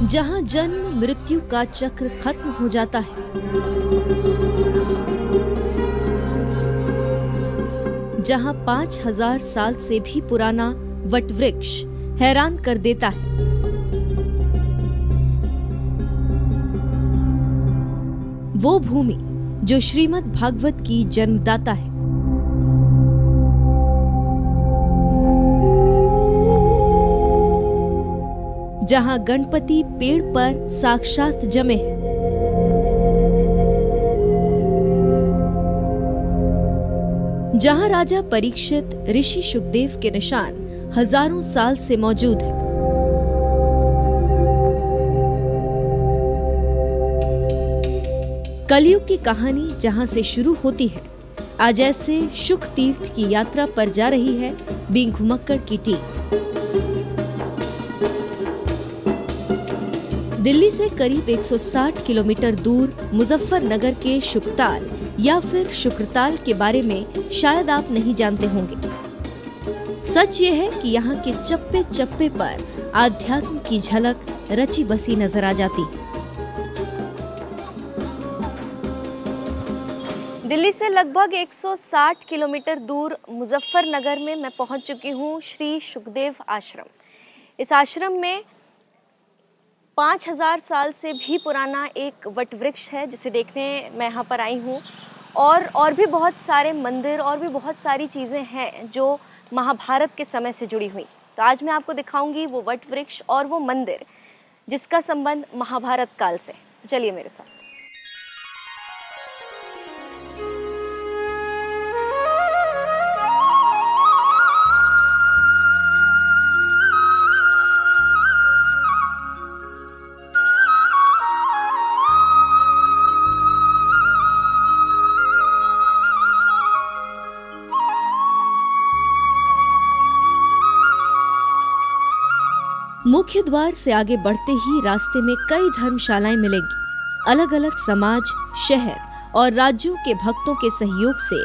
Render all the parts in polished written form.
जहां जन्म मृत्यु का चक्र खत्म हो जाता है, जहां 5000 साल से भी पुराना वटवृक्ष हैरान कर देता है, वो भूमि जो श्रीमद् भागवत की जन्मदाता है। जहां गणपति पेड़ पर साक्षात जमे हैं, जहां राजा परीक्षित ऋषि शुकदेव के निशान हजारों साल से मौजूद हैं। कलयुग की कहानी जहां से शुरू होती है, आज ऐसे शुक तीर्थ की यात्रा पर जा रही है बींग घुमक्कड़ की टीम। दिल्ली से करीब 160 किलोमीटर दूर मुजफ्फरनगर के शुकताल या फिर शुक्रताल के बारे में शायद आप नहीं जानते होंगे। सच ये है कि यहाँ के चप्पे चप्पे पर आध्यात्म की झलक रची बसी नजर आ जाती है। दिल्ली से लगभग 160 किलोमीटर दूर मुजफ्फरनगर में मैं पहुंच चुकी हूँ श्री शुकदेव आश्रम। इस आश्रम में 5000 साल से भी पुराना एक वटवृक्ष है जिसे देखने मैं यहाँ पर आई हूँ, और भी बहुत सारे मंदिर और भी बहुत सारी चीज़ें हैं जो महाभारत के समय से जुड़ी हुई। तो आज मैं आपको दिखाऊंगी वो वटवृक्ष और वो मंदिर जिसका संबंध महाभारत काल से। तो चलिए मेरे साथ। मुख्य द्वार से आगे बढ़ते ही रास्ते में कई धर्मशालाएं मिलेंगी। अलग अलग समाज, शहर और राज्यों के भक्तों के सहयोग से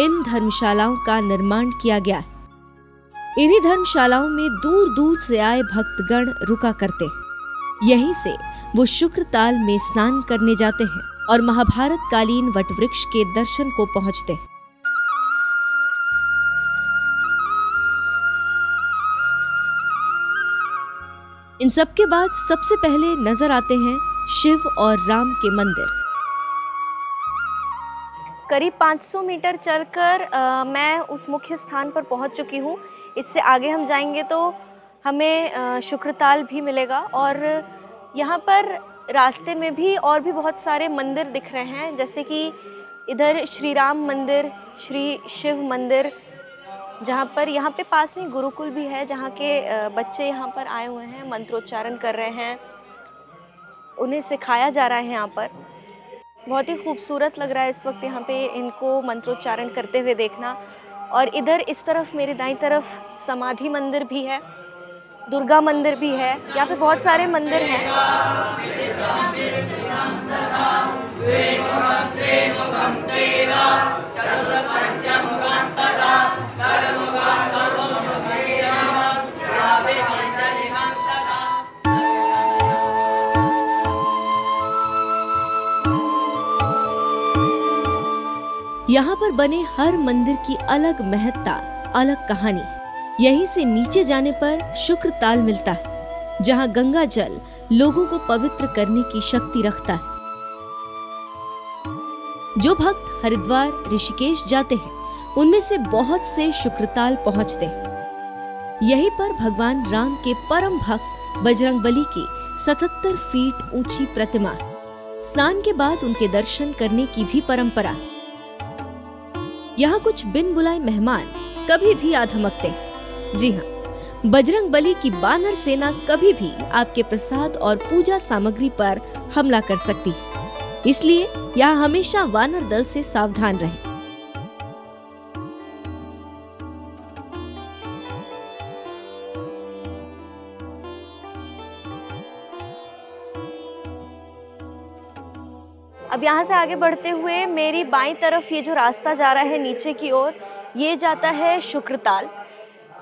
इन धर्मशालाओं का निर्माण किया गया है। इन्हीं धर्मशालाओं में दूर दूर से आए भक्तगण रुका करते हैं। यहीं से वो शुक्रताल में स्नान करने जाते हैं और महाभारत कालीन वटवृक्ष के दर्शन को पहुंचते हैं। इन सब के बाद सबसे पहले नजर आते हैं शिव और राम के मंदिर। करीब 500 मीटर चलकर मैं उस मुख्य स्थान पर पहुंच चुकी हूं। इससे आगे हम जाएंगे तो हमें शुक्रताल भी मिलेगा, और यहां पर रास्ते में भी और भी बहुत सारे मंदिर दिख रहे हैं, जैसे कि इधर श्री राम मंदिर, श्री शिव मंदिर, जहाँ पर यहाँ पे पास में गुरुकुल भी है, जहाँ के बच्चे यहाँ पर आए हुए हैं, मंत्रोच्चारण कर रहे हैं, उन्हें सिखाया जा रहा है। यहाँ पर बहुत ही खूबसूरत लग रहा है इस वक्त यहाँ पे इनको मंत्रोच्चारण करते हुए देखना। और इधर इस तरफ मेरी दाईं तरफ समाधि मंदिर भी है, दुर्गा मंदिर भी है, यहाँ पे बहुत सारे मंदिर हैं। यहाँ पर बने हर मंदिर की अलग महत्ता, अलग कहानी। यहीं से नीचे जाने पर शुक्रताल मिलता है, जहाँ गंगा जल लोगों को पवित्र करने की शक्ति रखता है। जो भक्त हरिद्वार, ऋषिकेश जाते हैं, उनमें से बहुत से शुक्रताल पहुंचते हैं। यहीं पर भगवान राम के परम भक्त बजरंगबली की 77 फीट ऊंची प्रतिमा है। स्नान के बाद उनके दर्शन करने की भी परंपरा है। यहाँ कुछ बिन बुलाए मेहमान कभी भी आ धमकते हैं। जी हाँ, बजरंगबली की वानर सेना कभी भी आपके प्रसाद और पूजा सामग्री पर हमला कर सकती है, इसलिए यहाँ हमेशा वानर दल से सावधान रहें। अब यहाँ से आगे बढ़ते हुए मेरी बाईं तरफ ये जो रास्ता जा रहा है नीचे की ओर, ये जाता है शुक्रताल,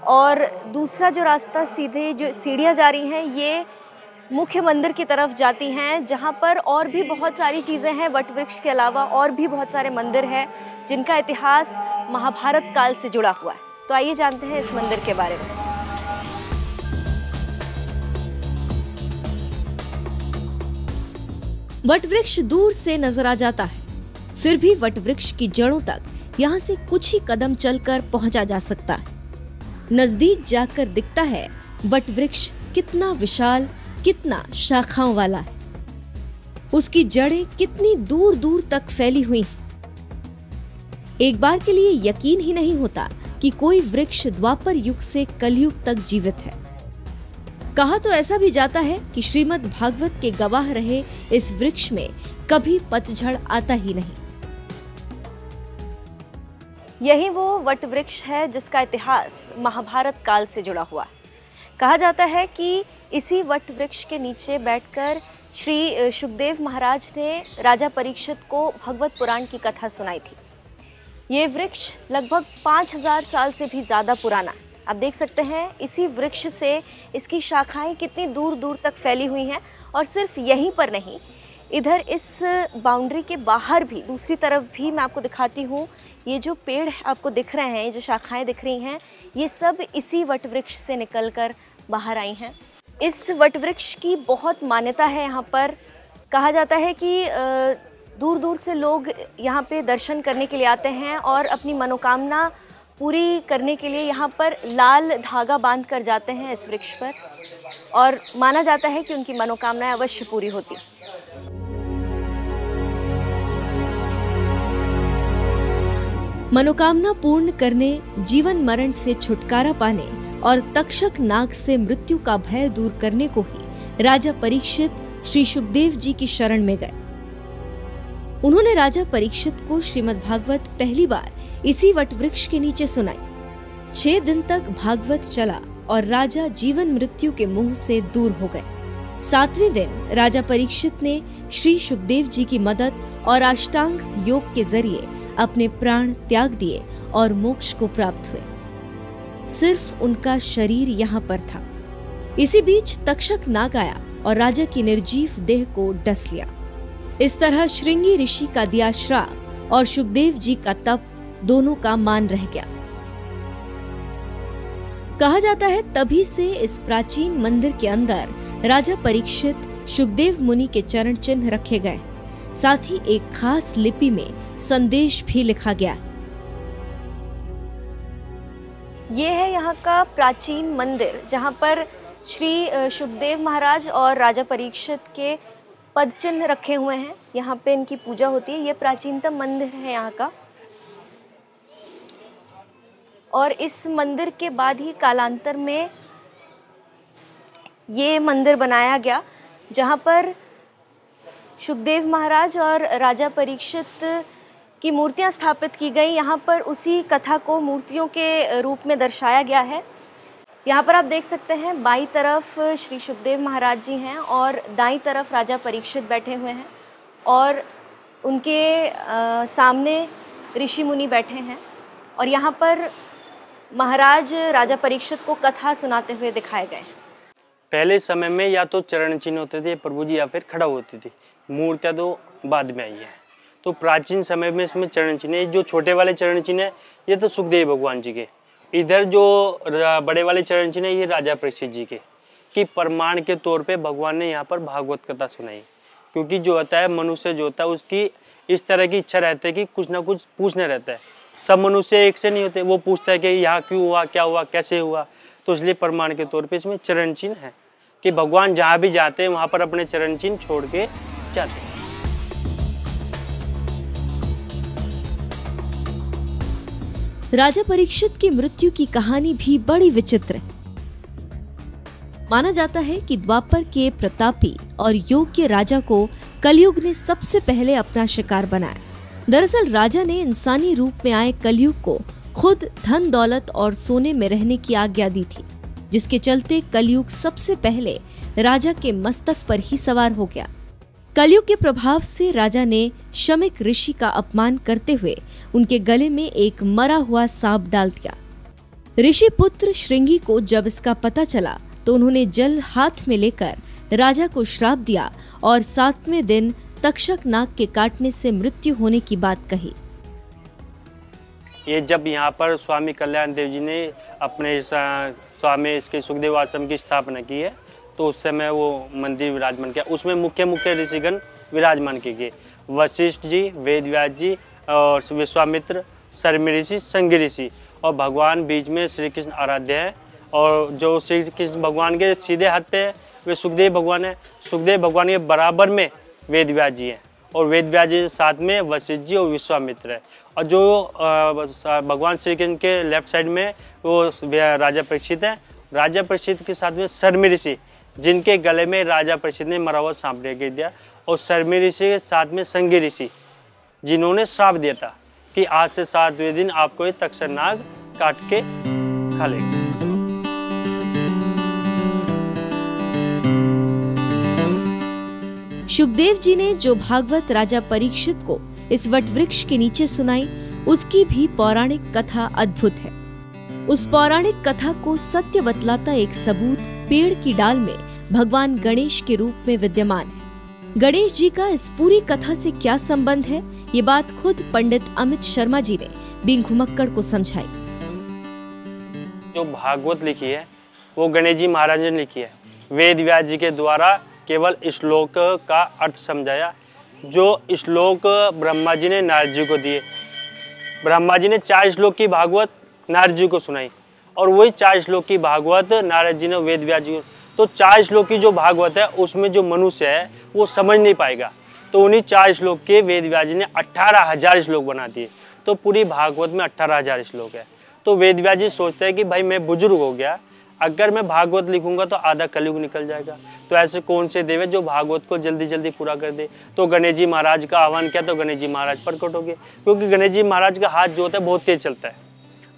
और दूसरा जो रास्ता सीधे जो सीढ़ियाँ जा रही हैं ये मुख्य मंदिर की तरफ जाती हैं, जहाँ पर और भी बहुत सारी चीज़ें हैं। वट वृक्ष के अलावा और भी बहुत सारे मंदिर हैं जिनका इतिहास महाभारत काल से जुड़ा हुआ है। तो आइए जानते हैं इस मंदिर के बारे में। वट वृक्ष दूर से नजर आ जाता है, फिर भी वट वृक्ष की जड़ों तक यहाँ से कुछ ही कदम चलकर पहुंचा जा सकता है। नजदीक जाकर दिखता है वट वृक्ष कितना विशाल, कितना शाखाओं वाला है। उसकी जड़ें कितनी दूर दूर तक फैली हुई हैं। एक बार के लिए यकीन ही नहीं होता कि कोई वृक्ष द्वापर युग से कलयुग तक जीवित है। कहा तो ऐसा भी जाता है कि श्रीमद् भागवत के गवाह रहे इस वृक्ष में कभी पतझड़ आता ही नहीं। यही वो वट वृक्ष है जिसका इतिहास महाभारत काल से जुड़ा हुआ है। कहा जाता है कि इसी वट वृक्ष के नीचे बैठकर श्री शुकदेव महाराज ने राजा परीक्षित को भगवत पुराण की कथा सुनाई थी। ये वृक्ष लगभग 5000 साल से भी ज़्यादा पुराना है। आप देख सकते हैं इसी वृक्ष से इसकी शाखाएं कितनी दूर दूर तक फैली हुई हैं। और सिर्फ यहीं पर नहीं, इधर इस बाउंड्री के बाहर भी दूसरी तरफ भी मैं आपको दिखाती हूँ। ये जो पेड़ आपको दिख रहे हैं, ये जो शाखाएं दिख रही हैं, ये सब इसी वट वृक्ष से निकलकर बाहर आई हैं। इस वट वृक्ष की बहुत मान्यता है यहाँ पर। कहा जाता है कि दूर दूर से लोग यहाँ पे दर्शन करने के लिए आते हैं और अपनी मनोकामना पूरी करने के लिए यहाँ पर लाल धागा बांध कर जाते हैं इस वृक्ष पर, और माना जाता है कि उनकी मनोकामनाएं अवश्य पूरी होती। मनोकामना पूर्ण करने, जीवन मरण से छुटकारा पाने और तक्षक नाग से मृत्यु का भय दूर करने को ही राजा परीक्षित श्री शुकदेव जी की शरण में गए। उन्होंने राजा परीक्षित को श्रीमद् भागवत पहली बार इसी वट वृक्ष के नीचे सुनाई। 6 दिन तक भागवत चला और राजा जीवन मृत्यु के मुंह से दूर हो गए। 7वें दिन राजा परीक्षित ने श्री शुकदेव जी की मदद और अष्टांग योग के जरिए अपने प्राण त्याग दिए और मोक्ष को प्राप्त हुए। सिर्फ उनका शरीर यहाँ पर था। इसी बीच तक्षक नाग आया और राजा की निर्जीव देह को डस लिया। इस तरह श्रृंगी ऋषि का दिया श्राप और शुकदेव जी का तप दोनों का मान रह गया। कहा जाता है तभी से इस प्राचीन मंदिर के अंदर राजा परीक्षित शुकदेव मुनि के चरण चिन्ह रखे गए। साथ ही एक खास लिपि में संदेश भी लिखा गया। ये है यहाँ का प्राचीन मंदिर जहाँ पर श्री शुकदेव महाराज और राजा परीक्षित के पद चिन्ह रखे हुए हैं। यहाँ पे इनकी पूजा होती है। ये प्राचीनतम मंदिर है यहाँ का। और इस मंदिर के बाद ही कालांतर में ये मंदिर बनाया गया जहाँ पर शुकदेव महाराज और राजा परीक्षित की मूर्तियाँ स्थापित की गई। यहाँ पर उसी कथा को मूर्तियों के रूप में दर्शाया गया है। यहाँ पर आप देख सकते हैं बाईं तरफ श्री शुकदेव महाराज जी हैं और दाईं तरफ राजा परीक्षित बैठे हुए हैं, और उनके सामने ऋषि मुनि बैठे हैं। और यहाँ पर महाराज राजा परीक्षित को कथा सुनाते हुए दिखाए गए। पहले समय में या तो चरण चिन्ह होते थे प्रभु जी, या फिर खड़ा होती थी। मूर्तियाँ तो बाद में आई है। तो प्राचीन समय में इसमें चरण चिन्ह, जो छोटे वाले चरण चिन्ह है ये तो सुखदेव भगवान जी के, इधर जो बड़े वाले चरण चिन्ह है ये राजा परीक्षित जी के, कि प्रमाण के तौर पे भगवान ने यहाँ पर भागवत कथा सुनाई। क्योंकि जो होता है मनुष्य जो होता है उसकी इस तरह की इच्छा रहती है कि कुछ ना कुछ पूछना रहता है। सब मनुष्य एक से नहीं होते, वो पूछता है कि यहाँ क्यों हुआ, क्या हुआ, कैसे हुआ। तो इसलिए प्रमाण के तौर पे इसमें चरण चिन्ह है कि भगवान जहाँ भी जाते हैं वहाँ पर अपने चरण चिन्ह छोड़ के जाते हैं। राजा परीक्षित की मृत्यु की कहानी भी बड़ी विचित्र है। माना जाता है कि द्वापर के प्रतापी और योग्य राजा को कलयुग ने सबसे पहले अपना शिकार बनाया। दरअसल राजा ने इंसानी रूप में आए कलयुग को खुद धन दौलत और सोने में रहने की आज्ञा दी थी, जिसके चलते कलयुग सबसे पहले राजा के मस्तक पर ही सवार हो गया। कलयुग के प्रभाव से राजा ने शमिक ऋषि का अपमान करते हुए उनके गले में एक मरा हुआ सांप डाल दिया। ऋषि पुत्र श्रृंगी को जब इसका पता चला तो उन्होंने जल हाथ में लेकर राजा को श्राप दिया और 7वें दिन तक्षक नाग के काटने से मृत्यु होने की बात कही। ये जब यहाँ पर स्वामी कल्याण देव जी ने अपने स्वामी इसके सुखदेव आश्रम की स्थापना की है तो उस समय वो मंदिर विराजमान किया। उसमें मुख्य मुख्य ऋषिगण विराजमान किए गए, वशिष्ठ जी, वेदव्यास जी और विश्वामित्र, शर्मी ऋषि, संगी ऋषि, और भगवान बीच में श्री कृष्ण आराध्य है। और जो श्री कृष्ण भगवान के सीधे हाथ पे है वे सुखदेव भगवान है। सुखदेव भगवान के बराबर में वेदव्यास जी हैं और वेदव्यास जी साथ में वशिष्ठ जी और विश्वामित्र है। और जो भगवान श्री कृष्ण के लेफ्ट साइड में वो राजा परीक्षित है। राजा परीक्षित के साथ में शर्मी ऋषि, जिनके गले में राजा परीक्षित ने मरा हुआ सांप दे दिया, और शर्मी ऋषि के साथ में संगी ऋषि, जिन्होंने श्राप दिया था कि आज से 7वें दिन आपको ये तक्षक नाग काट के खा लेगा। शुकदेव जी ने जो भागवत राजा परीक्षित को इस वटवृक्ष के नीचे सुनाई, उसकी भी पौराणिक कथा अद्भुत है। उस पौराणिक कथा को सत्य बतलाता एक सबूत पेड़ की डाल में भगवान गणेश के रूप में विद्यमान है। गणेश जी का इस पूरी कथा से क्या संबंध है, ये बात खुद पंडित अमित शर्मा जी ने बिन घुमक्कड़ को समझाई। जो भागवत लिखी है वो गणेश जी महाराज ने लिखी है। वेद व्यास जी के द्वारा केवल श्लोक का अर्थ समझाया। जो श्लोक ब्रह्मा जी ने नारद जी को दिए, ब्रह्मा जी ने 4 श्लोक की भागवत नारद जी को सुनाई, और वही 4 श्लोक की भागवत नारद जी ने वेद व्यास जी को। तो 4 श्लोक की जो भागवत है उसमें जो मनुष्य है वो समझ नहीं पाएगा, तो उन्हीं 4 श्लोक के वेद व्यास जी ने 18,000 श्लोक बना दिए। तो पूरी भागवत में 18,000 श्लोक है। तो वेद व्यास जी सोचते हैं कि भाई मैं बुजुर्ग हो गया, अगर मैं भागवत लिखूंगा तो आधा कलयुग निकल जाएगा, तो ऐसे कौन से देव है जो भागवत को जल्दी जल्दी पूरा कर दे। तो गणेश जी महाराज का आह्वान किया तो गणेश जी महाराज प्रकट हो गए, क्योंकि गणेश जी महाराज का हाथ जो होता है बहुत तेज चलता है।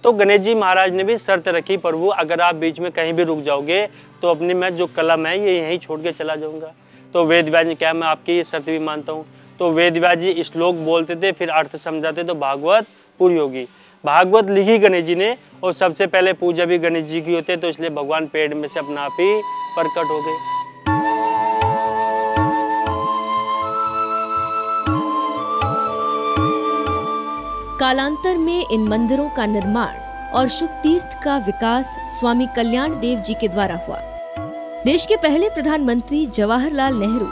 तो गणेश जी महाराज ने भी शर्त रखी, प्रभु अगर आप बीच में कहीं भी रुक जाओगे तो अपनी मैं जो कलम है ये यहीं छोड़ के चला जाऊंगा। तो वेद व्यास ने कहा मैं आपकी ये शर्त भी मानता हूँ। तो वेद व्यास जी श्लोक बोलते थे, फिर अर्थ समझाते तो भागवत पूरी होगी। भागवत लिखी गणेश जी ने, और सबसे पहले पूजा भी गणेश जी की होती है, तो इसलिए भगवान पेड़ में से अपना आप ही प्रकट हो गए। कालांतर में इन मंदिरों का निर्माण और शुक तीर्थ का विकास स्वामी कल्याण देव जी के द्वारा हुआ। देश के पहले प्रधानमंत्री जवाहरलाल नेहरू,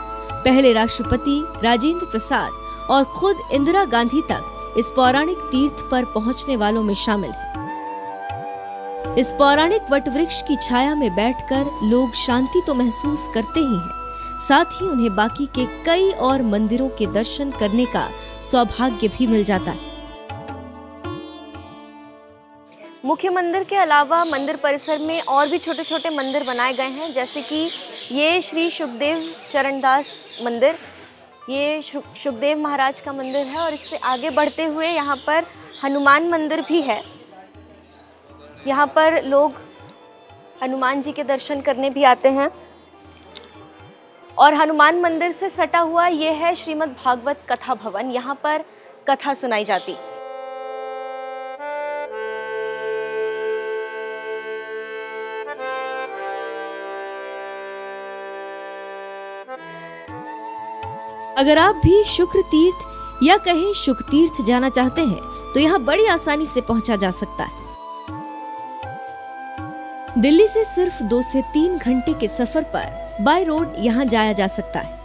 पहले राष्ट्रपति राजेंद्र प्रसाद और खुद इंदिरा गांधी तक इस पौराणिक तीर्थ पर पहुंचने वालों में शामिल है। इस पौराणिक वटवृक्ष की छाया में बैठकर लोग शांति तो महसूस करते ही हैं, साथ ही उन्हें बाकी के कई और मंदिरों के दर्शन करने का सौभाग्य भी मिल जाता है। मुख्य मंदिर के अलावा मंदिर परिसर में और भी छोटे छोटे मंदिर बनाए गए हैं, जैसे कि ये श्री शुकदेव चरणदास मंदिर, ये शुकदेव महाराज का मंदिर है। और इससे आगे बढ़ते हुए यहाँ पर हनुमान मंदिर भी है। यहाँ पर लोग हनुमान जी के दर्शन करने भी आते हैं। और हनुमान मंदिर से सटा हुआ ये है श्रीमद् भागवत कथा भवन, यहाँ पर कथा सुनाई जाती। अगर आप भी शुक्र तीर्थ या कहीं शुक तीर्थ जाना चाहते हैं तो यहाँ बड़ी आसानी से पहुंचा जा सकता है। दिल्ली से सिर्फ 2 से 3 घंटे के सफर पर बाय रोड यहाँ जाया जा सकता है।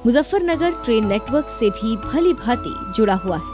मुजफ्फरनगर ट्रेन नेटवर्क से भी भली भांति जुड़ा हुआ है।